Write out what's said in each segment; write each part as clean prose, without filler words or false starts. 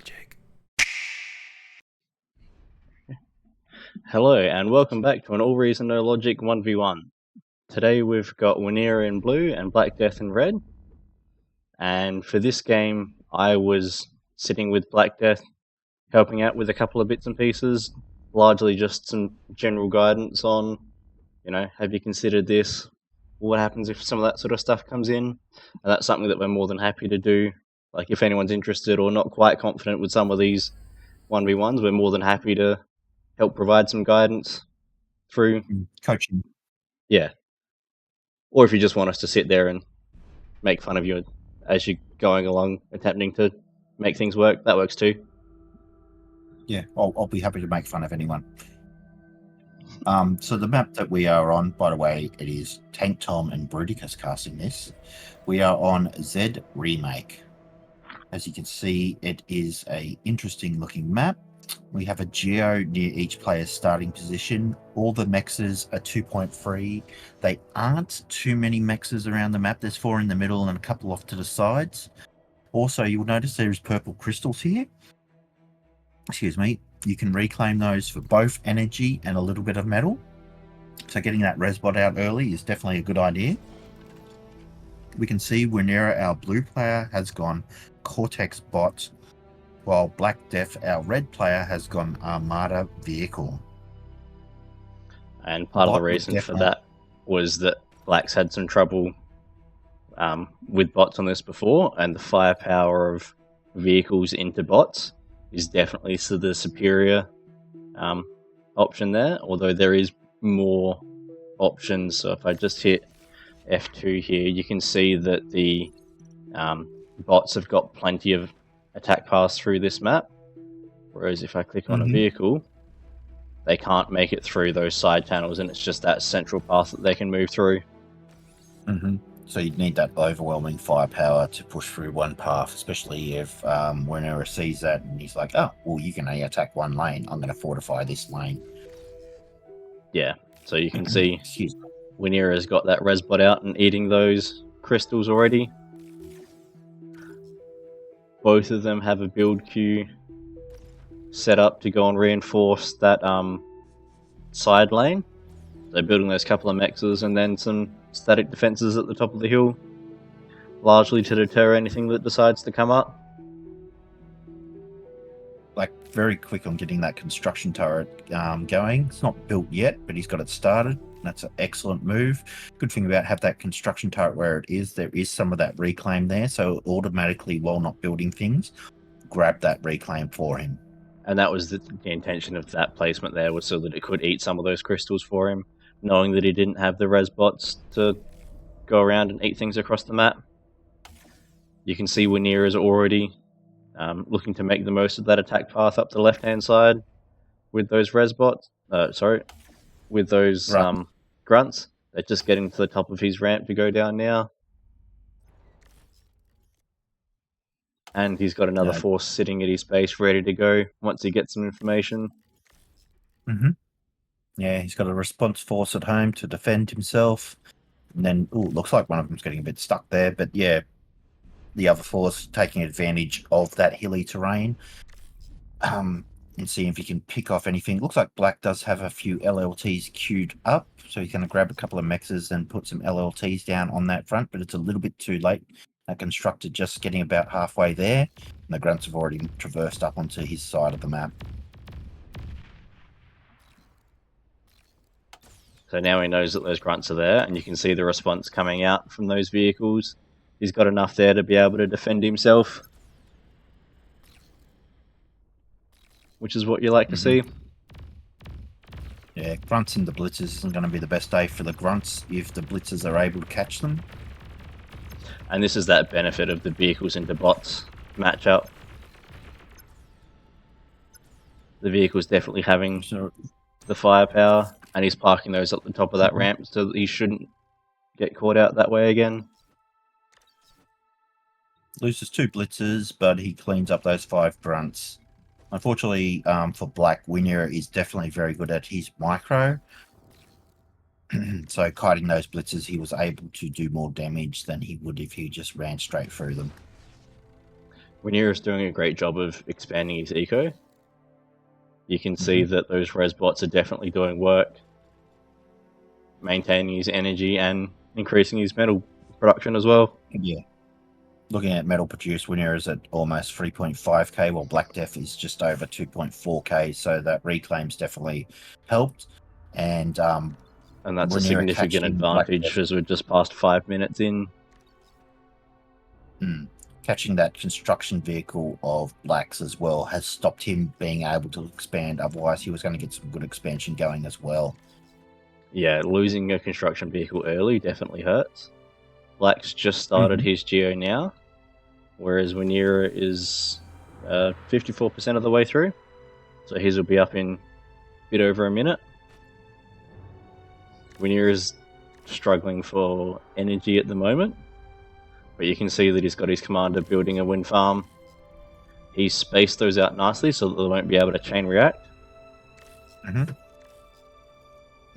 AllReasonNoLogic. Hello and welcome back to an AllReasonNoLogic 1v1. Today we've got Wennira in blue and Black Death in red. And for this game, I was sitting with Black Death, helping out with a couple of bits and pieces, largely just some general guidance on, have you considered this? What happens if some of that sort of stuff comes in? And that's something that we're more than happy to do. Like if anyone's interested or not quite confident with some of these 1v1s, we're more than happy to help provide some guidance through coaching. Yeah. Or if you just want us to sit there and make fun of you as you're going along, attempting to make things work, that works too. Yeah, I'll be happy to make fun of anyone. So the map that we are on, by the way, it is Tank Tom and Bruticus casting this. We are on Z Remake. As you can see, it is a interesting looking map. We have a geo near each player's starting position. All the mexes are 2.3. They aren't too many mexes around the map. There's 4 in the middle and a couple off to the sides. Also, you'll notice there's purple crystals here. Excuse me. You can reclaim those for both energy and a little bit of metal. So getting that res bot out early is definitely a good idea. We can see Wennira, our blue player, has gone Cortex bot, while Black Death, our red player, has gone Armada vehicle. And part of the reason for that was that Black's had some trouble with bots on this before, and the firepower of vehicles into bots is definitely the superior option there, although there is more options. So if I just hit F2 here, you can see that the bots have got plenty of attack paths through this map, whereas if I click on a vehicle, they can't make it through those side channels, and it's just that central path that they can move through. So you'd need that overwhelming firepower to push through one path, especially if Wennira sees that and he's like, oh, well, you can only attack one lane. I'm going to fortify this lane. Yeah, so you can see Wennira's got that res bot out and eating those crystals already. Both of them have a build queue set up to go and reinforce that side lane. They're building those couple of mexes and then some static defenses at the top of the hill, largely to deter anything that decides to come up. Like, very quick on getting that construction turret going. It's not built yet, but he's got it started. That's an excellent move. Good thing about have that construction turret where it is, there is some of that reclaim there, so automatically, while not building things, grab that reclaim for him. And that was the intention of that placement there, was so that it could eat some of those crystals for him, knowing that he didn't have the res bots to go around and eat things across the map. You can see Wennira is already looking to make the most of that attack path up the left-hand side with those res bots. With those grunts. They're just getting to the top of his ramp to go down now. And he's got another force sitting at his base ready to go once he gets some information. Yeah, he's got a response force at home to defend himself. And then, looks like one of them's getting a bit stuck there. But yeah, the other force taking advantage of that hilly terrain. And see if he can pick off anything. Looks like Black does have a few LLTs queued up. So he's going to grab a couple of mexes and put some LLTs down on that front. But it's a little bit too late. That constructor just getting about halfway there. And the grunts have already traversed up onto his side of the map. So now he knows that those grunts are there, and you can see the response coming out from those vehicles. He's got enough there to be able to defend himself, which is what you like to see. Yeah, grunts into blitzers isn't going to be the best day for the grunts if the blitzers are able to catch them. And this is that benefit of the vehicles into bots matchup. The vehicle's definitely having the firepower, and he's parking those at the top of that ramp so that he shouldn't get caught out that way again. Loses 2 blitzers, but he cleans up those 5 grunts. Unfortunately, for Black, Wennira is definitely very good at his micro. So kiting those blitzers, he was able to do more damage than he would if he just ran straight through them. Wennira's doing a great job of expanding his eco. You can see that those res bots are definitely doing work, maintaining his energy and increasing his metal production as well. Yeah. Looking at metal produced, Wennira is at almost 3.5k, while Black Death is just over 2.4k. So that reclaim's definitely helped. And that's a Wennira significant advantage as we're just past 5 minutes in. Catching that construction vehicle of Black's as well has stopped him being able to expand. Otherwise, he was going to get some good expansion going as well. Yeah, losing a construction vehicle early definitely hurts. Black's just started his geo now, whereas Wennira is 54% of the way through. So his will be up in a bit over a minute. Wennira's struggling for energy at the moment, but you can see that he's got his commander building a wind farm. He's spaced those out nicely so that they won't be able to chain react.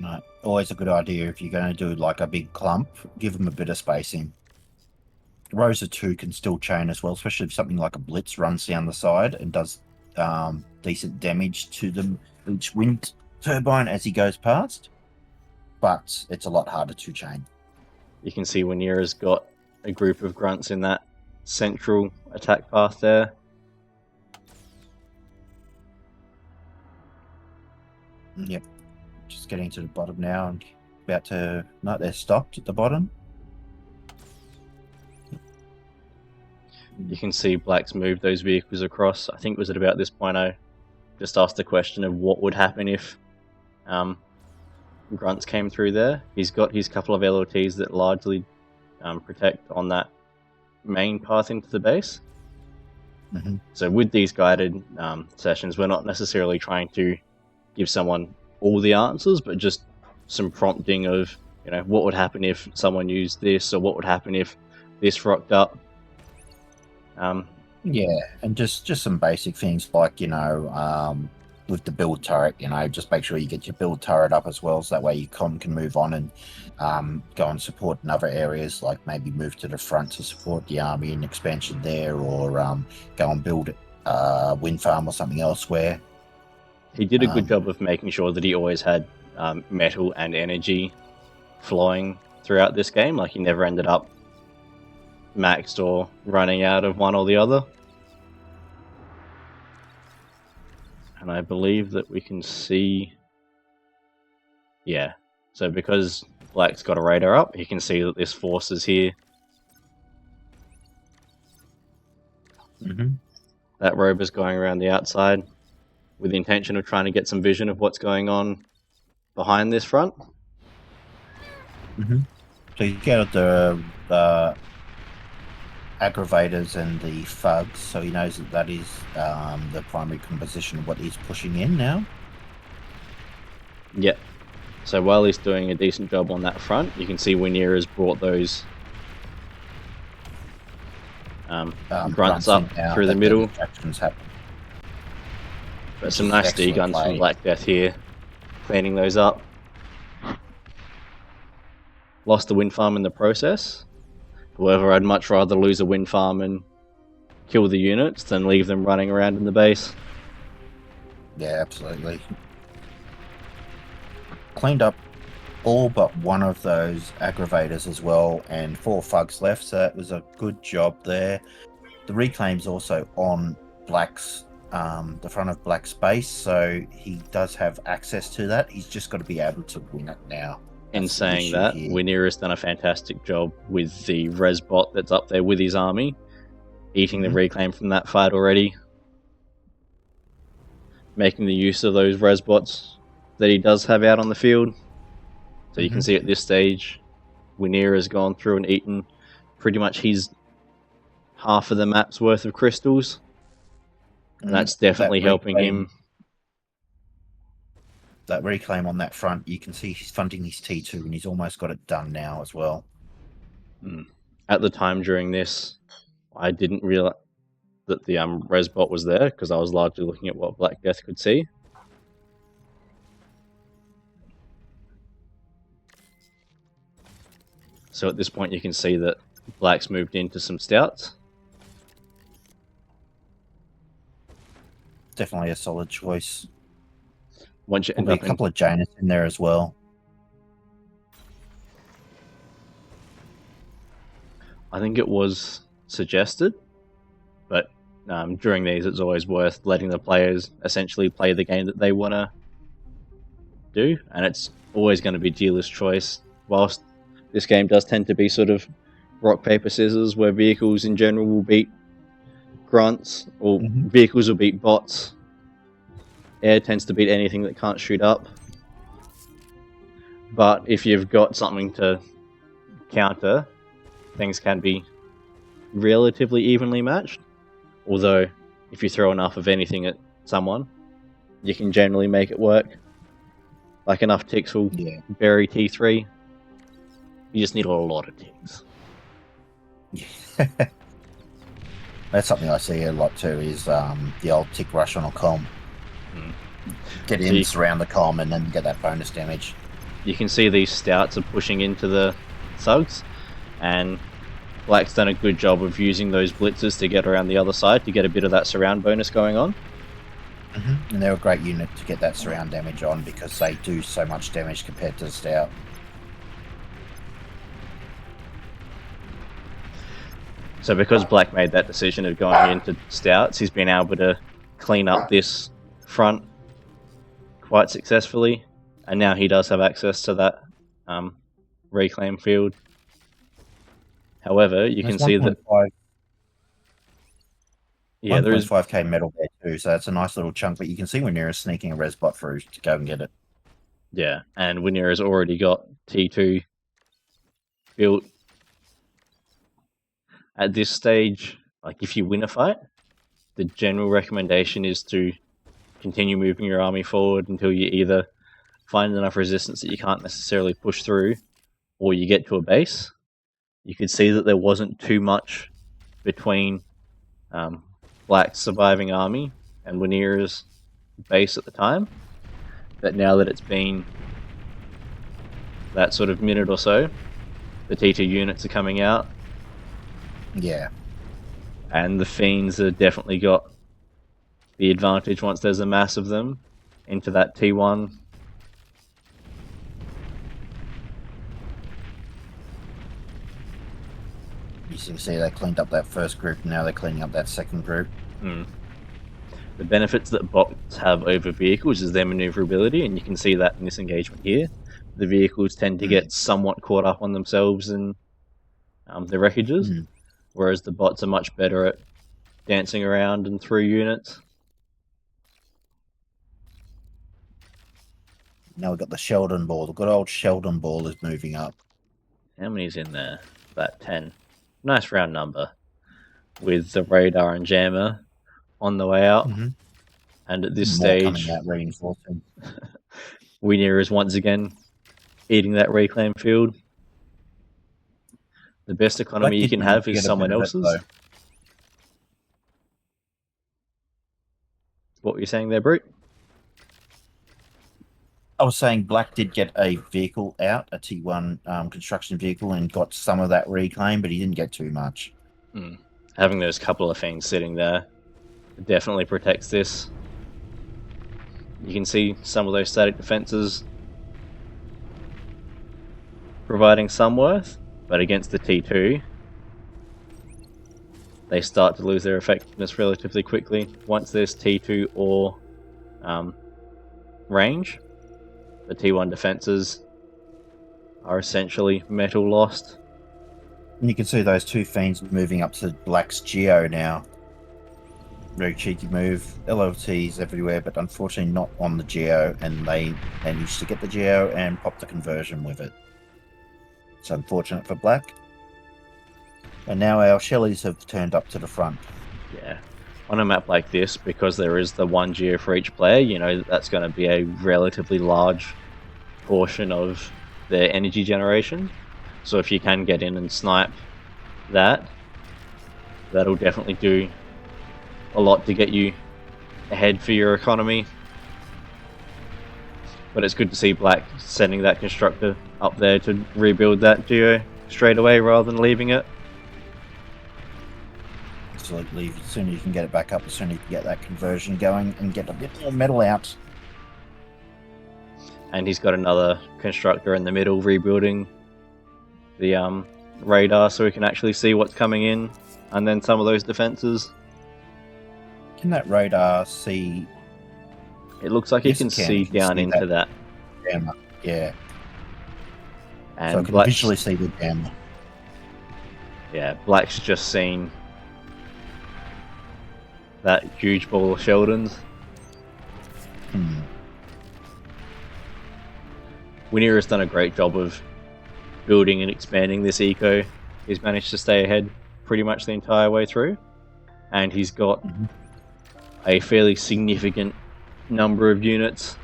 No, always a good idea if you're going to do like a big clump, give them a bit of spacing. Rows of 2 can still chain as well, especially if something like a blitz runs down the side and does decent damage to them each wind turbine as he goes past. But it's a lot harder to chain. You can see Wennira's got a group of grunts in that central attack path there. Yep. Just getting to the bottom now and about to... No, they're stopped at the bottom. You can see Black's moved those vehicles across. I think it was at about this point I just asked the question of what would happen if grunts came through there. He's got his couple of LOTs that largely protect on that main path into the base. So with these guided sessions, we're not necessarily trying to give someone all the answers, but just some prompting of, what would happen if someone used this, or what would happen if this rocked up. Yeah, and just some basic things like, with the build turret, just make sure you get your build turret up as well, so that way your con can move on and go and support in other areas, like maybe move to the front to support the army and expansion there, or go and build a wind farm or something elsewhere. He did a good job of making sure that he always had metal and energy flowing throughout this game. Like, he never ended up maxed or running out of one or the other. And I believe that we can see... Yeah, so because Black's got a radar up, he can see that this force is here. That rover's going around the outside with the intention of trying to get some vision of what's going on behind this front. So you get the aggravators and the thugs, so he knows that is the primary composition of what he's pushing in now. Yep. So while he's doing a decent job on that front, you can see Wennira's brought those grunts up through the middle. But some nice D-guns from Black Death here, cleaning those up. Lost the wind farm in the process. However, I'd much rather lose a wind farm and kill the units than leave them running around in the base. Yeah, absolutely. Cleaned up all but one of those aggravators as well, and 4 thugs left, so that was a good job there. The reclaim's also on Black's, the front of Black's base, so he does have access to that. He's just got to be able to win it now. In saying that, Wennira's done a fantastic job with the res bot that's up there with his army, eating the reclaim from that fight already, making the use of those res bots that he does have out on the field. So you can see at this stage, Wennira's gone through and eaten pretty much his half of the map's worth of crystals, and that's definitely helping him. That reclaim on that front, you can see he's funding his T2, and he's almost got it done now as well. At the time during this, I didn't realize that the res bot was there, because I was largely looking at what Black Death could see. So at this point you can see that Black's moved into some stouts. definitely a solid choice. Once you end Probably a up in, couple of Janus in there as well. I think it was suggested, but during these, it's always worth letting the players essentially play the game that they want to do, and it's always going to be dealer's choice. Whilst this game does tend to be sort of rock, paper, scissors, where vehicles in general will beat grunts, or vehicles will beat bots. Air tends to beat anything that can't shoot up. But if you've got something to counter, things can be relatively evenly matched. Although, if you throw enough of anything at someone, you can generally make it work. Like enough ticks will bury T3. You just need a lot of ticks. That's something I see a lot too, is the old tick rush on a com. Get in, surround the com, and then get that bonus damage. You can see these stouts are pushing into the thugs, and Black's done a good job of using those blitzers to get around the other side to get a bit of that surround bonus going on. And they're a great unit to get that surround damage on, because they do so much damage compared to the stout. So because Black made that decision of going into stouts, he's been able to clean up this front quite successfully, and now he does have access to that reclaim field. However, you can see that... Yeah, there is 5k metal there too, so that's a nice little chunk, but you can see Wennira's sneaking a res bot through to go and get it. Yeah, and Wennira's already got T2 built. At this stage, like if you win a fight, the general recommendation is to continue moving your army forward until you either find enough resistance that you can't necessarily push through, or you get to a base. You could see that there wasn't too much between Black's surviving army and Wennira's base at the time, but now that it's been that sort of minute or so, the T2 units are coming out. Yeah. And the Fiends have definitely got the advantage once there's a mass of them into that T1. You can see they cleaned up that first group, and now they're cleaning up that second group. The benefits that bots have over vehicles is their maneuverability, and you can see that in this engagement here. The vehicles tend to get somewhat caught up on themselves and their wreckages, whereas the bots are much better at dancing around and through units. Now we've got the Sheldon ball. The good old Sheldon ball is moving up. How many's in there? About 10. Nice round number. With the radar and jammer on the way out. And at this stage, coming out reinforcing. Wennira is once again eating that reclaim field. The best economy you can have is someone else's. What were you saying there, Brute? I was saying Black did get a vehicle out, a T1 construction vehicle, and got some of that reclaim, but he didn't get too much. Having those couple of things sitting there definitely protects this. You can see some of those static defenses providing some worth, but against the T2, they start to lose their effectiveness relatively quickly. Once there's T2 or range, the T1 defenses are essentially metal lost. And you can see those two Fiends moving up to Black's Geo now. Very cheeky move. LLTs everywhere, but unfortunately not on the Geo, and they managed to get the Geo and pop the conversion with it. It's unfortunate for Black. And now our Shellys have turned up to the front. Yeah. On a map like this, because there is the one Geo for each player, you know that's going to be a relatively large portion of their energy generation. So if you can get in and snipe that, that'll definitely do a lot to get you ahead for your economy. But it's good to see Black sending that constructor up there to rebuild that Geo straight away rather than leaving it. Absolutely. As soon as you can get it back up, as soon as you can get that conversion going and get a bit more metal out. And he's got another constructor in the middle rebuilding the radar so we can actually see what's coming in, and then some of those defenses. Can that radar see? It looks like Yes, you can see down into that. Jammer. Yeah. And So I can Black's, visually see the jammer. yeah, Black's just seen that huge ball of Sheldons. Wennira's done a great job of building and expanding this eco. He's managed to stay ahead pretty much the entire way through, and he's got a fairly significant number of units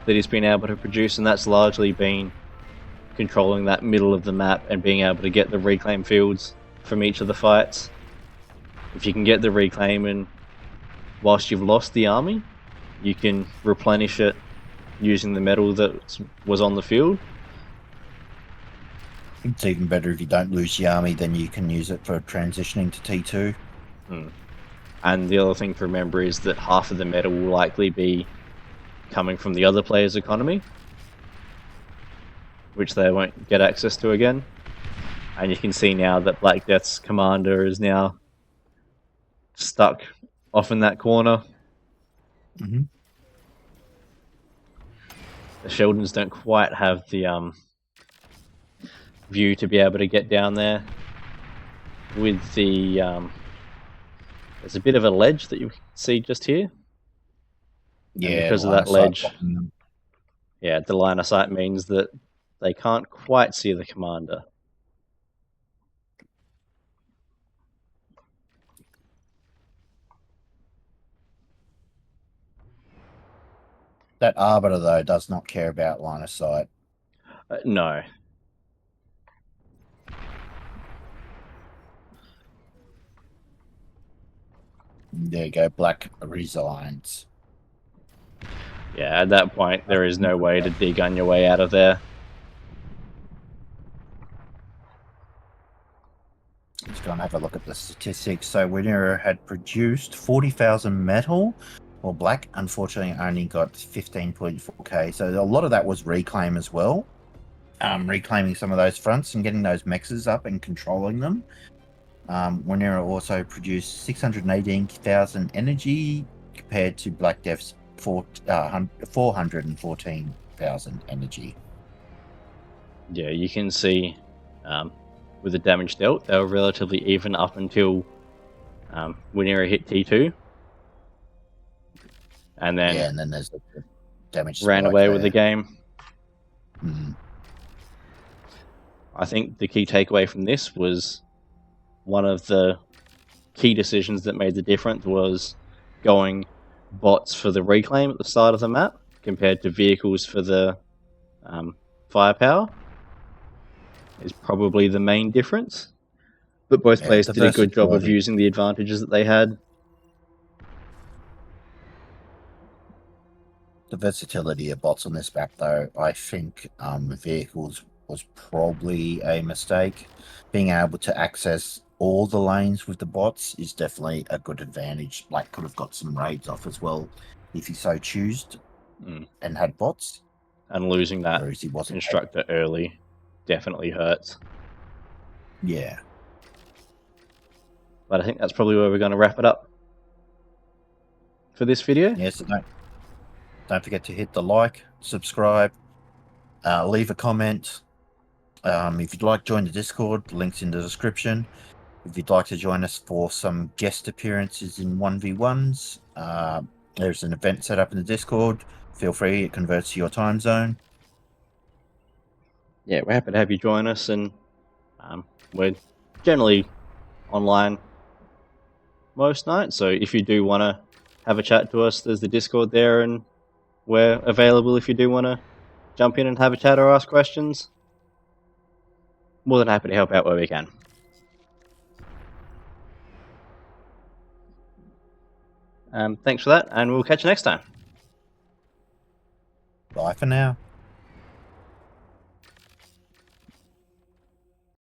that he's been able to produce, and that's largely been controlling that middle of the map and being able to get the reclaim fields from each of the fights. If you can get the reclaim and whilst you've lost the army, you can replenish it using the metal that was on the field. It's even better if you don't lose the army, then you can use it for transitioning to T2. And the other thing to remember is that half of the metal will likely be coming from the other player's economy, which they won't get access to again. And you can see now that Black Death's commander is now stuck off in that corner. The Sheldons don't quite have the view to be able to get down there. With the there's a bit of a ledge that you can see just here. Yeah, and because of that ledge, yeah, the line of sight means that they can't quite see the commander. That Arbiter, though, does not care about line of sight. No. There you go, Black resigns. Yeah, at that point, there is no way to dig on your way out of there. Let's go and have a look at the statistics. So Wennira had produced 40,000 metal, while Black, unfortunately, only got 15.4k. So a lot of that was reclaim as well. Reclaiming some of those fronts and getting those mexes up and controlling them. Wennira also produced 618,000 energy compared to Black Death's 414,000 energy. Yeah, you can see with the damage dealt, they were relatively even up until Wennira hit T2. And then there's the damage ran away with the game. I think the key takeaway from this was one of the key decisions that made the difference was going bots for the reclaim at the start of the map compared to vehicles for the firepower is probably the main difference. But both players did a good job of using the advantages that they had. The versatility of bots on this map, though, I think vehicles was probably a mistake. Being able to access all the lanes with the bots is definitely a good advantage. Like, could have got some raids off as well if he so chose and had bots. And losing that constructor early definitely hurts. Yeah. But I think that's probably where we're going to wrap it up for this video. Yeah, so don't forget to hit the like, subscribe, leave a comment. If you'd like to join the Discord, the link's in the description. If you'd like to join us for some guest appearances in 1v1s, there's an event set up in the Discord. Feel free, it converts to your time zone. Yeah, we're happy to have you join us, and we're generally online most nights, so if you do want to have a chat to us, there's the Discord there, and we're available if you do want to jump in and have a chat or ask questions. More than happy to help out where we can. Thanks for that, and we'll catch you next time. Bye for now.